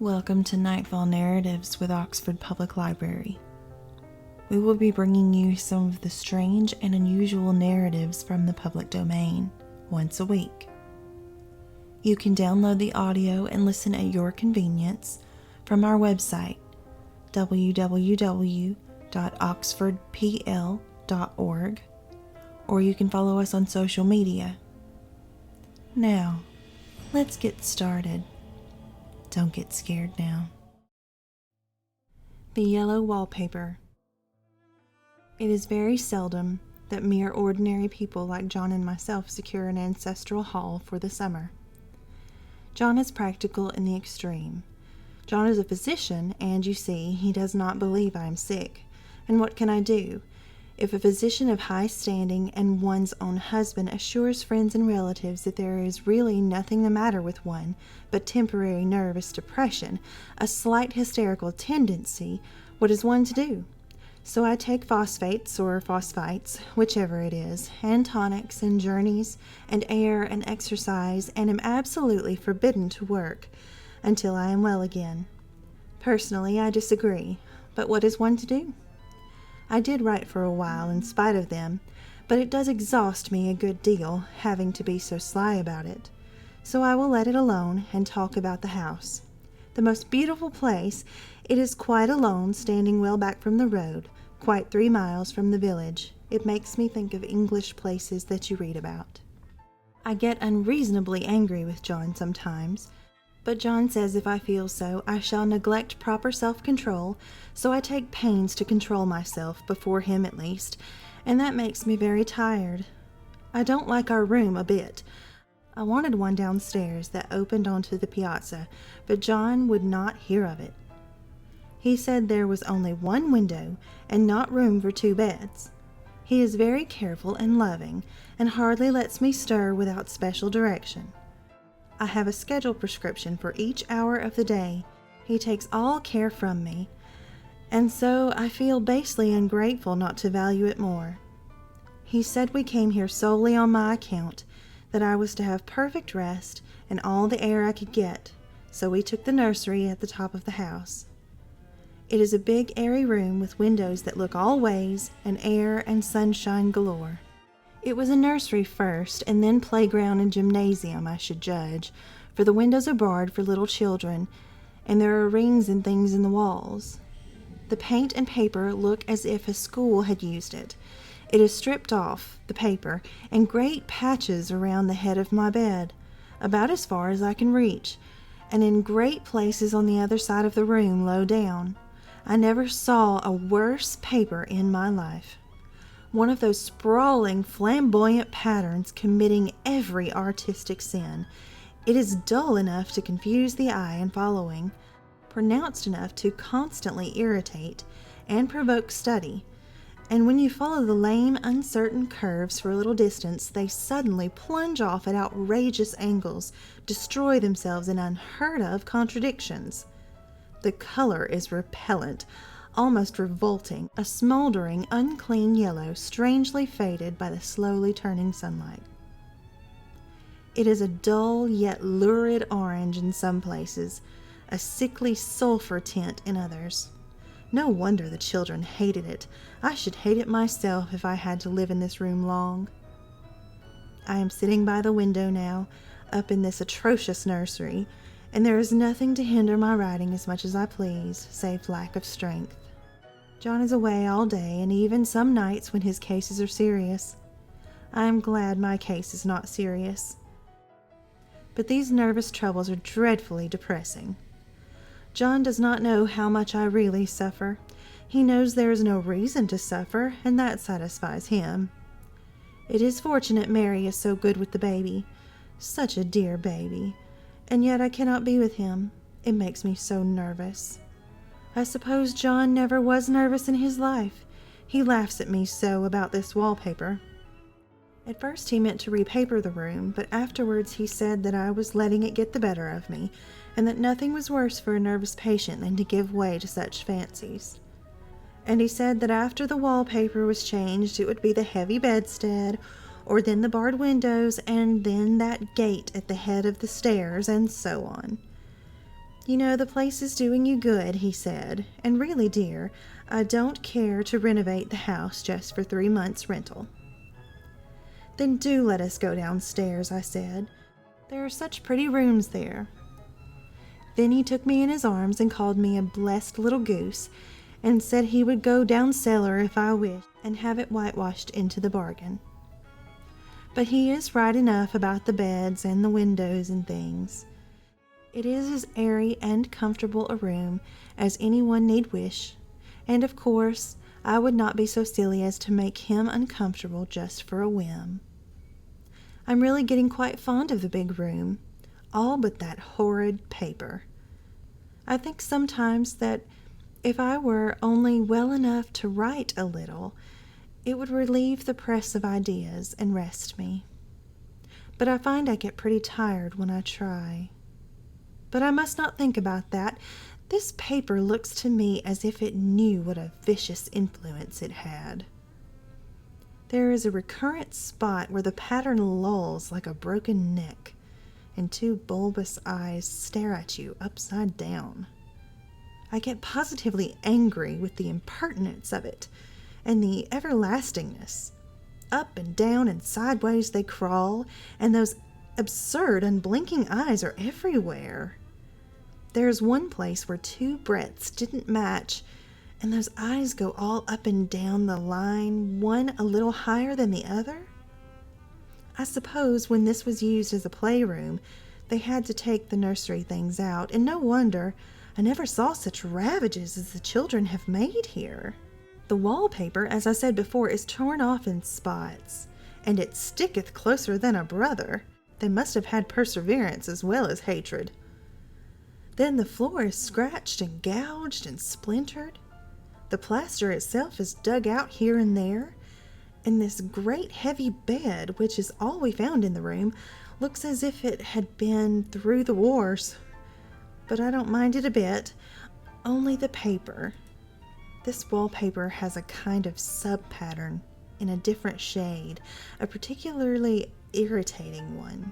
Welcome to Nightfall Narratives with Oxford Public Library. We will be bringing you some of the strange and unusual narratives from the public domain once a week. You can download the audio and listen at your convenience from our website, www.oxfordpl.org, or you can follow us on social media. Now, let's get started. Don't get scared now. The Yellow Wallpaper. It is very seldom that mere ordinary people like John and myself secure an ancestral hall for the summer. John is practical in the extreme. John is a physician, and you see, he does not believe I am sick. And what can I do? If a physician of high standing and one's own husband assures friends and relatives that there is really nothing the matter with one but temporary nervous depression, a slight hysterical tendency, what is one to do? So I take phosphates or phosphites, whichever it is, and tonics and journeys and air and exercise, and am absolutely forbidden to work until I am well again. Personally, I disagree, but what is one to do? I did write for a while in spite of them, but it does exhaust me a good deal, having to be so sly about it. So I will let it alone and talk about the house. The most beautiful place. It is quite alone, standing well back from the road, quite 3 miles from the village. It makes me think of English places that you read about. I get unreasonably angry with John sometimes, but John says if I feel so, I shall neglect proper self-control, so I take pains to control myself, before him at least, and that makes me very tired. I don't like our room a bit. I wanted one downstairs that opened onto the piazza, but John would not hear of it. He said there was only one window and not room for 2 beds. He is very careful and loving, and hardly lets me stir without special direction. I have a schedule prescription for each hour of the day. He takes all care from me, and so I feel basely ungrateful not to value it more. He said we came here solely on my account, that I was to have perfect rest and all the air I could get, so we took the nursery at the top of the house. It is a big airy room with windows that look all ways, and air and sunshine galore. It was a nursery first, and then playground and gymnasium, I should judge, for the windows are barred for little children, and there are rings and things in the walls. The paint and paper look as if a school had used it. It is stripped off, the paper, and great patches around the head of my bed, about as far as I can reach, and in great places on the other side of the room low down. I never saw a worse paper in my life. One of those sprawling, flamboyant patterns committing every artistic sin. It is dull enough to confuse the eye in following, pronounced enough to constantly irritate and provoke study, and when you follow the lame, uncertain curves for a little distance, they suddenly plunge off at outrageous angles, destroy themselves in unheard-of contradictions. The color is repellent, almost revolting, a smoldering, unclean yellow, strangely faded by the slowly turning sunlight. It is a dull yet lurid orange in some places, a sickly sulphur tint in others. No wonder the children hated it. I should hate it myself if I had to live in this room long. I am sitting by the window now, up in this atrocious nursery, and there is nothing to hinder my writing as much as I please, save lack of strength. John is away all day, and even some nights when his cases are serious. I am glad my case is not serious. But these nervous troubles are dreadfully depressing. John does not know how much I really suffer. He knows there is no reason to suffer, and that satisfies him. It is fortunate Mary is so good with the baby. Such a dear baby. And yet I cannot be with him. It makes me so nervous. I suppose John never was nervous in his life. He laughs at me so about this wallpaper. At first he meant to repaper the room, but afterwards he said that I was letting it get the better of me, and that nothing was worse for a nervous patient than to give way to such fancies. And he said that after the wallpaper was changed it would be the heavy bedstead, or then the barred windows, and then that gate at the head of the stairs, and so on. "You know, the place is doing you good," he said, "and really, dear, I don't care to renovate the house just for 3 months' rental." "Then do let us go downstairs," I said. "There are such pretty rooms there." Then he took me in his arms and called me a blessed little goose, and said he would go down cellar if I wished, and have it whitewashed into the bargain. But he is right enough about the beds and the windows and things. It is as airy and comfortable a room as anyone need wish, and of course I would not be so silly as to make him uncomfortable just for a whim. I'm really getting quite fond of the big room, all but that horrid paper. I think sometimes that if I were only well enough to write a little, it would relieve the press of ideas and rest me. But I find I get pretty tired when I try. But I must not think about that. This paper looks to me as if it knew what a vicious influence it had. There is a recurrent spot where the pattern lolls like a broken neck, and 2 bulbous eyes stare at you upside down. I get positively angry with the impertinence of it, and the everlastingness. Up and down and sideways they crawl, and those absurd unblinking eyes are everywhere. There's one place where 2 breadths didn't match, and those eyes go all up and down the line, one a little higher than the other. I suppose when this was used as a playroom, they had to take the nursery things out, and no wonder. I never saw such ravages as the children have made here. The wallpaper, as I said before, is torn off in spots, and it sticketh closer than a brother. They must have had perseverance as well as hatred. Then the floor is scratched and gouged and splintered. The plaster itself is dug out here and there, and this great heavy bed, which is all we found in the room, looks as if it had been through the wars. But I don't mind it a bit, only the paper. This wallpaper has a kind of sub-pattern in a different shade, a particularly irritating one,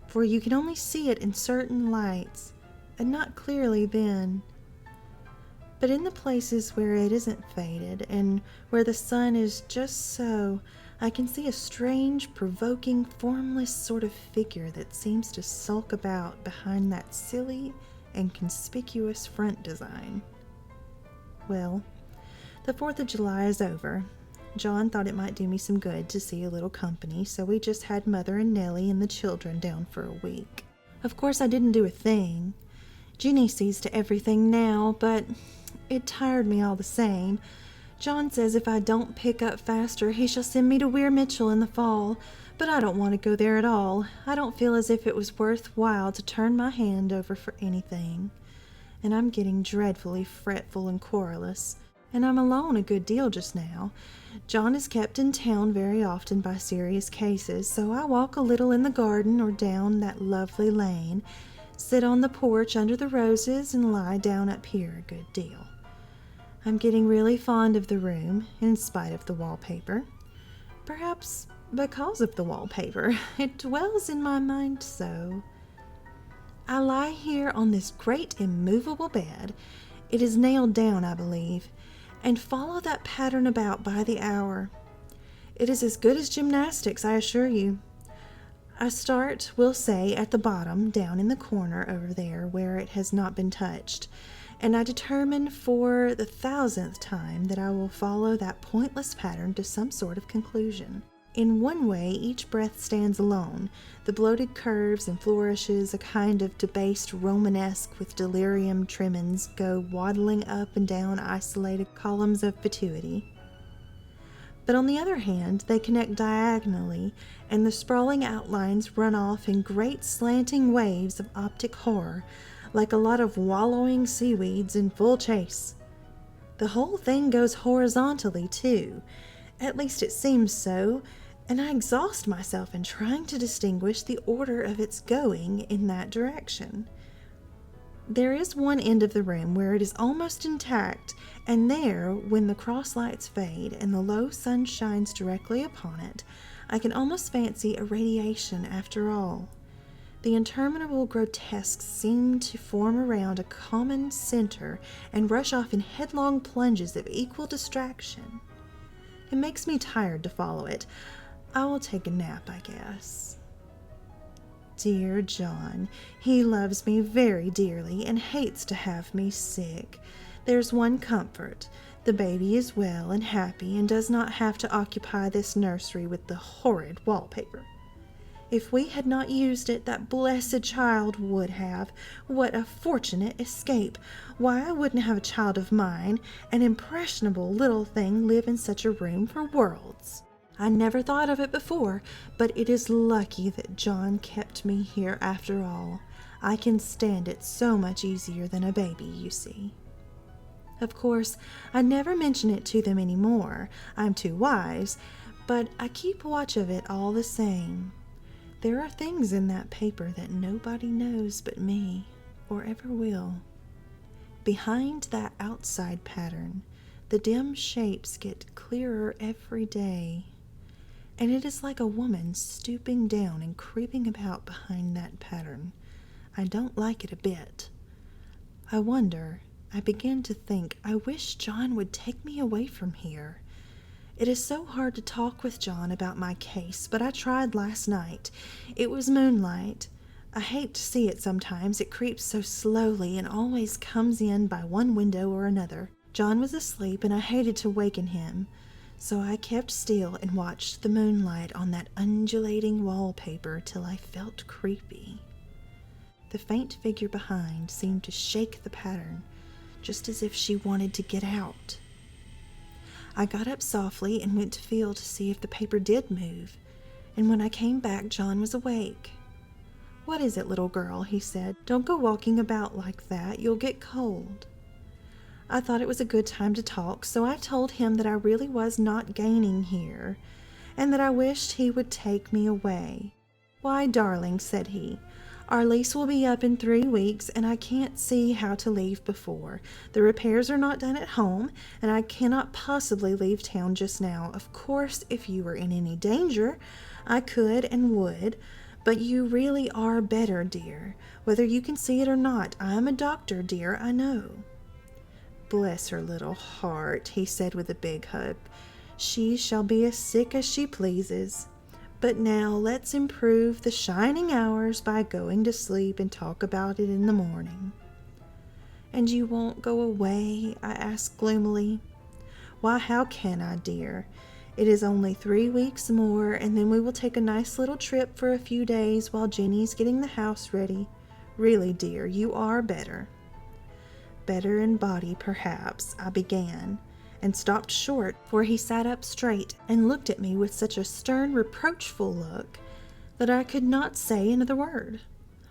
for you can only see it in certain lights, and not clearly then. But in the places where it isn't faded, and where the sun is just so, I can see a strange, provoking, formless sort of figure that seems to sulk about behind that silly and conspicuous front design. Well, the 4th of July is over. John thought it might do me some good to see a little company, so we just had Mother and Nellie and the children down for a week. Of course, I didn't do a thing. Ginny sees to everything now, but it tired me all the same. John says if I don't pick up faster, he shall send me to Weir Mitchell in the fall, but I don't want to go there at all. I don't feel as if it was worthwhile to turn my hand over for anything, and I'm getting dreadfully fretful and querulous, and I'm alone a good deal just now. John is kept in town very often by serious cases, so I walk a little in the garden or down that lovely lane, sit on the porch under the roses, and lie down up here a good deal. I'm getting really fond of the room, in spite of the wallpaper. Perhaps because of the wallpaper, it dwells in my mind so. I lie here on this great immovable bed, it is nailed down, I believe, and follow that pattern about by the hour. It is as good as gymnastics, I assure you. I start, we'll say, at the bottom, down in the corner over there where it has not been touched, and I determine for the 1000th time that I will follow that pointless pattern to some sort of conclusion. In one way, each breath stands alone. The bloated curves and flourishes, a kind of debased Romanesque with delirium tremens, go waddling up and down isolated columns of fatuity. But on the other hand, they connect diagonally, and the sprawling outlines run off in great slanting waves of optic horror, like a lot of wallowing seaweeds in full chase. The whole thing goes horizontally, too. At least it seems so, and I exhaust myself in trying to distinguish the order of its going in that direction. There is one end of the room where it is almost intact, and there, when the cross lights fade and the low sun shines directly upon it, I can almost fancy a radiation after all. The interminable grotesques seem to form around a common center and rush off in headlong plunges of equal distraction. It makes me tired to follow it. I will take a nap, I guess. Dear John, he loves me very dearly and hates to have me sick. There's one comfort. The baby is well and happy and does not have to occupy this nursery with the horrid wallpaper. If we had not used it, that blessed child would have. What a fortunate escape! Why, I wouldn't have a child of mine, an impressionable little thing, live in such a room for worlds. I never thought of it before, but it is lucky that John kept me here after all. I can stand it so much easier than a baby, you see. Of course, I never mention it to them any more. I'm too wise, but I keep watch of it all the same. There are things in that paper that nobody knows but me, or ever will. Behind that outside pattern, the dim shapes get clearer every day, and it is like a woman stooping down and creeping about behind that pattern. I don't like it a bit. I begin to think, I wish John would take me away from here. It is so hard to talk with John about my case, but I tried last night. It was moonlight. I hate to see it sometimes. It creeps so slowly and always comes in by one window or another. John was asleep, and I hated to waken him, so I kept still and watched the moonlight on that undulating wallpaper till I felt creepy. The faint figure behind seemed to shake the pattern, just as if she wanted to get out. I got up softly and went to feel to see if the paper did move, and when I came back, John was awake. "What is it, little girl?" he said. "Don't go walking about like that. You'll get cold." I thought it was a good time to talk, so I told him that I really was not gaining here, and that I wished he would take me away. "Why, darling," said he, "our lease will be up in 3 weeks, and I can't see how to leave before. The repairs are not done at home, and I cannot possibly leave town just now. Of course, if you were in any danger, I could and would, but you really are better, dear. Whether you can see it or not, I am a doctor, dear, I know." "Bless her little heart," he said with a big hug. "She shall be as sick as she pleases. But now let's improve the shining hours by going to sleep and talk about it in the morning." "And you won't go away?" I asked gloomily. "Why, how can I, dear? It is only 3 weeks more, and then we will take a nice little trip for a few days while Jenny's getting the house ready. Really, dear, you are better." "Better in body, perhaps," I began, and stopped short, for he sat up straight and looked at me with such a stern, reproachful look that I could not say another word.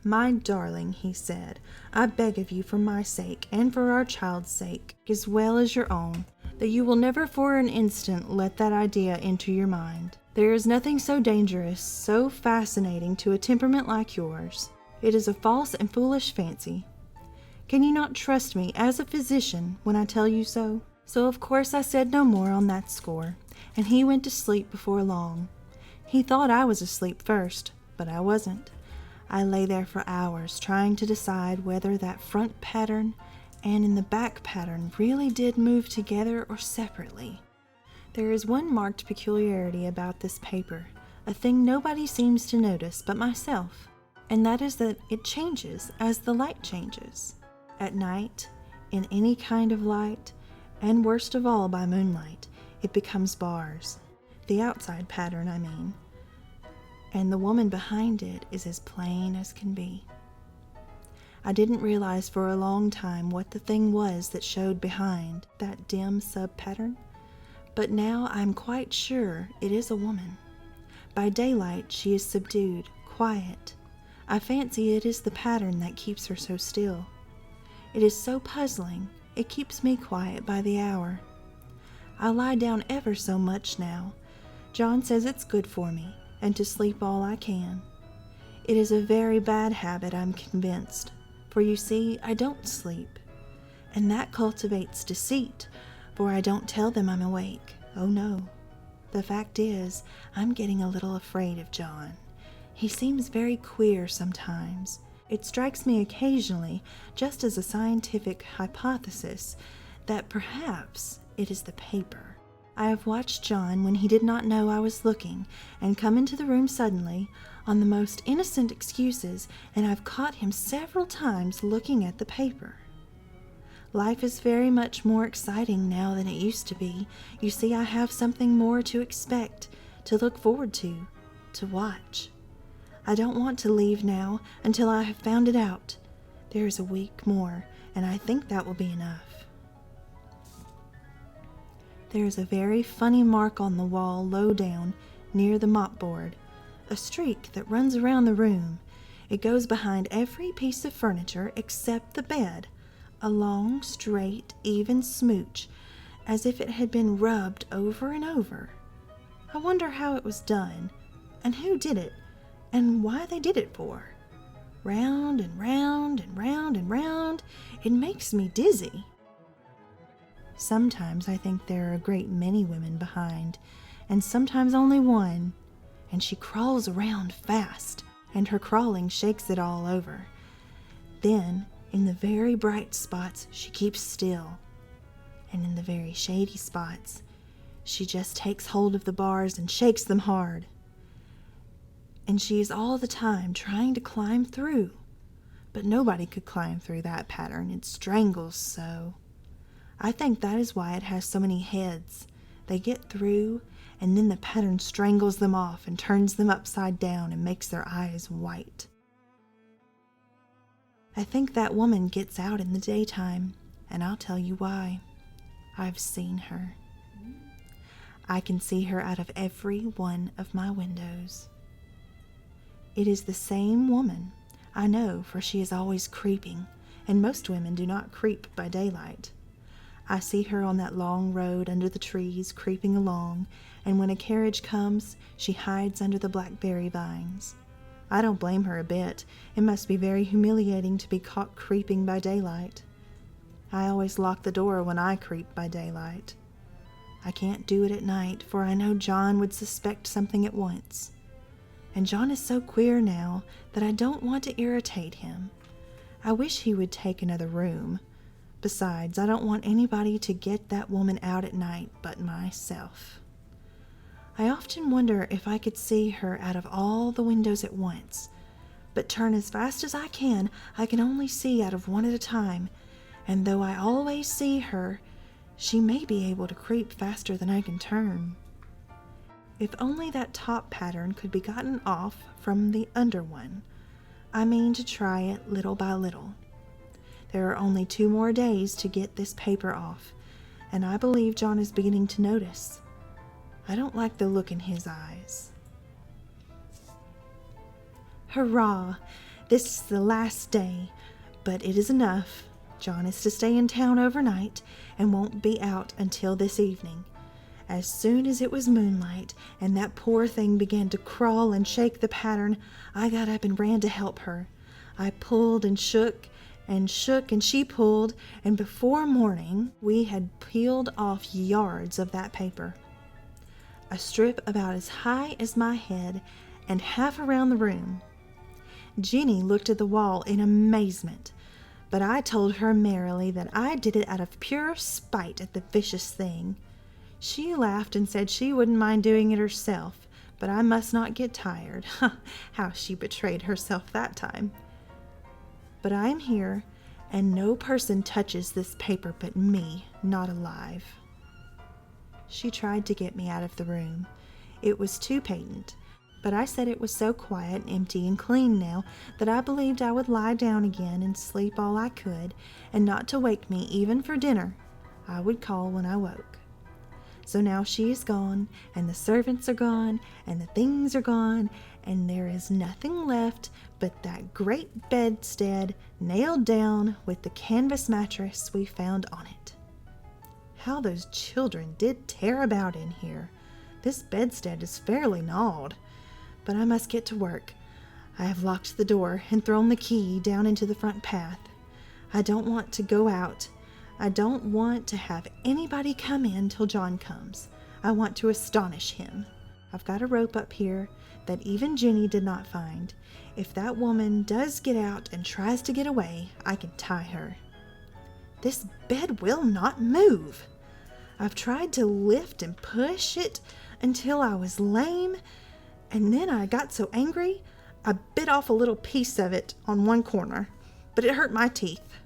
"My darling," he said, "I beg of you, for my sake, and for our child's sake, as well as your own, that you will never for an instant let that idea into your mind. There is nothing so dangerous, so fascinating to a temperament like yours. It is a false and foolish fancy. Can you not trust me as a physician when I tell you so?" So of course I said no more on that score, and he went to sleep before long. He thought I was asleep first, but I wasn't. I lay there for hours trying to decide whether that front pattern and in the back pattern really did move together or separately. There is one marked peculiarity about this paper, a thing nobody seems to notice but myself, and that is that it changes as the light changes. At night, in any kind of light, and worst of all by moonlight, it becomes bars. The outside pattern, I mean. And the woman behind it is as plain as can be. I didn't realize for a long time what the thing was that showed behind that dim sub-pattern, but now I'm quite sure it is a woman. By daylight she is subdued, quiet. I fancy it is the pattern that keeps her so still. It is so puzzling. It keeps me quiet by the hour. I lie down ever so much now. John says it's good for me, and to sleep all I can. It is a very bad habit, I'm convinced, for you see, I don't sleep, and that cultivates deceit, for I don't tell them I'm awake. Oh no. The fact is, I'm getting a little afraid of John. He seems very queer sometimes. It strikes me occasionally, just as a scientific hypothesis, that perhaps it is the paper. I have watched John when he did not know I was looking, and come into the room suddenly, on the most innocent excuses, and I've caught him several times looking at the paper. Life is very much more exciting now than it used to be. You see, I have something more to expect, to look forward to watch. I don't want to leave now until I have found it out. There is a week more, and I think that will be enough. There is a very funny mark on the wall low down near the mopboard, a streak that runs around the room. It goes behind every piece of furniture except the bed, a long, straight, even smooch, as if it had been rubbed over and over. I wonder how it was done, and who did it, and why they did it for. Round and round and round and round, it makes me dizzy. Sometimes I think there are a great many women behind, and sometimes only one, and she crawls around fast, and her crawling shakes it all over. Then, in the very bright spots, she keeps still, and in the very shady spots, she just takes hold of the bars and shakes them hard. And she is all the time trying to climb through, but nobody could climb through that pattern. It strangles so. I think that is why it has so many heads. They get through, and then the pattern strangles them off and turns them upside down and makes their eyes white. I think that woman gets out in the daytime, and I'll tell you why. I've seen her. I can see her out of every one of my windows. It is the same woman, I know, for she is always creeping, and most women do not creep by daylight. I see her on that long road under the trees, creeping along, and when a carriage comes, she hides under the blackberry vines. I don't blame her a bit. It must be very humiliating to be caught creeping by daylight. I always lock the door when I creep by daylight. I can't do it at night, for I know John would suspect something at once. And John is so queer now that I don't want to irritate him. I wish he would take another room. Besides, I don't want anybody to get that woman out at night but myself. I often wonder if I could see her out of all the windows at once, but turn as fast as I can only see out of one at a time, and though I always see her, she may be able to creep faster than I can turn. If only that top pattern could be gotten off from the under one. I mean to try it little by little. There are only 2 more days to get this paper off, and I believe John is beginning to notice. I don't like the look in his eyes. Hurrah! This is the last day, but it is enough. John is to stay in town overnight and won't be out until this evening. As soon as it was moonlight and that poor thing began to crawl and shake the pattern, I got up and ran to help her. I pulled and shook, and she pulled, and before morning we had peeled off yards of that paper. A strip about as high as my head and half around the room. Jenny looked at the wall in amazement, but I told her merrily that I did it out of pure spite at the vicious thing. She laughed and said she wouldn't mind doing it herself, but I must not get tired. How she betrayed herself that time. But I am here, and no person touches this paper but me, not alive. She tried to get me out of the room. It was too patent, but I said it was so quiet, empty, and clean now that I believed I would lie down again and sleep all I could, and not to wake me even for dinner. I would call when I woke. So now she is gone, and the servants are gone, and the things are gone, and there is nothing left but that great bedstead nailed down with the canvas mattress we found on it. How those children did tear about in here. This bedstead is fairly gnawed. But I must get to work. I have locked the door and thrown the key down into the front path. I don't want to go out. I don't want to have anybody come in till John comes. I want to astonish him. I've got a rope up here that even Jenny did not find. If that woman does get out and tries to get away, I can tie her. This bed will not move. I've tried to lift and push it until I was lame, and then I got so angry, I bit off a little piece of it on one corner, but it hurt my teeth.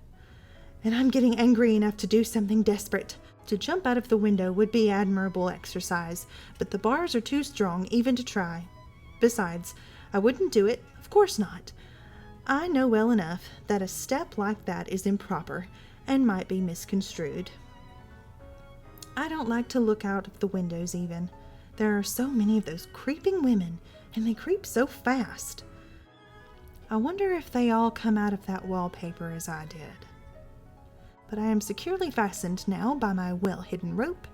And I'm getting angry enough to do something desperate. To jump out of the window would be admirable exercise, but the bars are too strong even to try. Besides, I wouldn't do it, of course not. I know well enough that a step like that is improper and might be misconstrued. I don't like to look out of the windows even. There are so many of those creeping women, and they creep so fast. I wonder if they all come out of that wallpaper as I did. But I am securely fastened now by my well-hidden rope.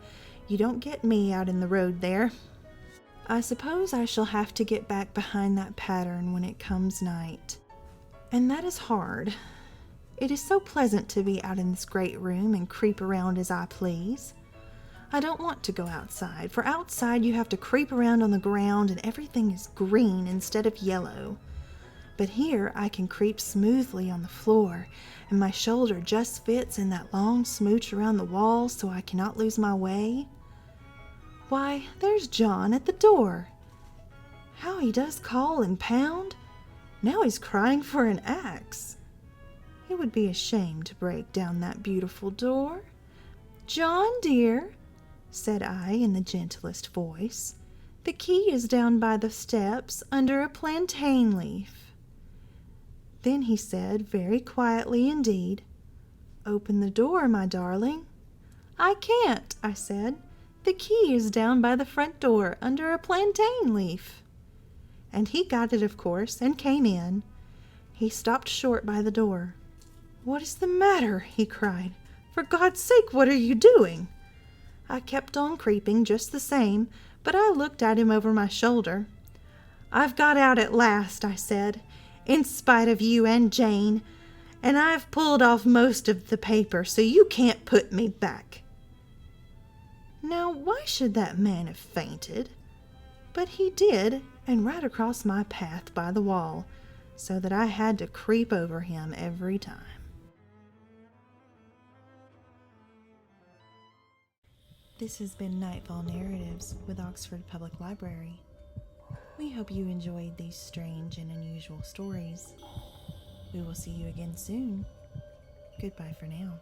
You don't get me out in the road there. I suppose I shall have to get back behind that pattern when it comes night. And that is hard. It is so pleasant to be out in this great room and creep around as I please. I don't want to go outside, for outside you have to creep around on the ground and everything is green instead of yellow. But here I can creep smoothly on the floor, and my shoulder just fits in that long smooch around the wall so I cannot lose my way. Why, there's John at the door. How he does call and pound. Now he's crying for an axe. It would be a shame to break down that beautiful door. John, dear, said I in the gentlest voice, the key is down by the steps under a plantain leaf. Then he said, very quietly indeed, open the door, my darling. I can't, I said. The key is down by the front door under a plantain leaf. And he got it, of course, and came in. He stopped short by the door. What is the matter? He cried. For God's sake, what are you doing? I kept on creeping just the same, but I looked at him over my shoulder. I've got out at last, I said, in spite of you and Jane, and I've pulled off most of the paper, so you can't put me back. Now, why should that man have fainted? But he did, and right across my path by the wall, so that I had to creep over him every time. This has been Nightfall Narratives with Oxford Public Library. We hope you enjoyed these strange and unusual stories. We will see you again soon. Goodbye for now.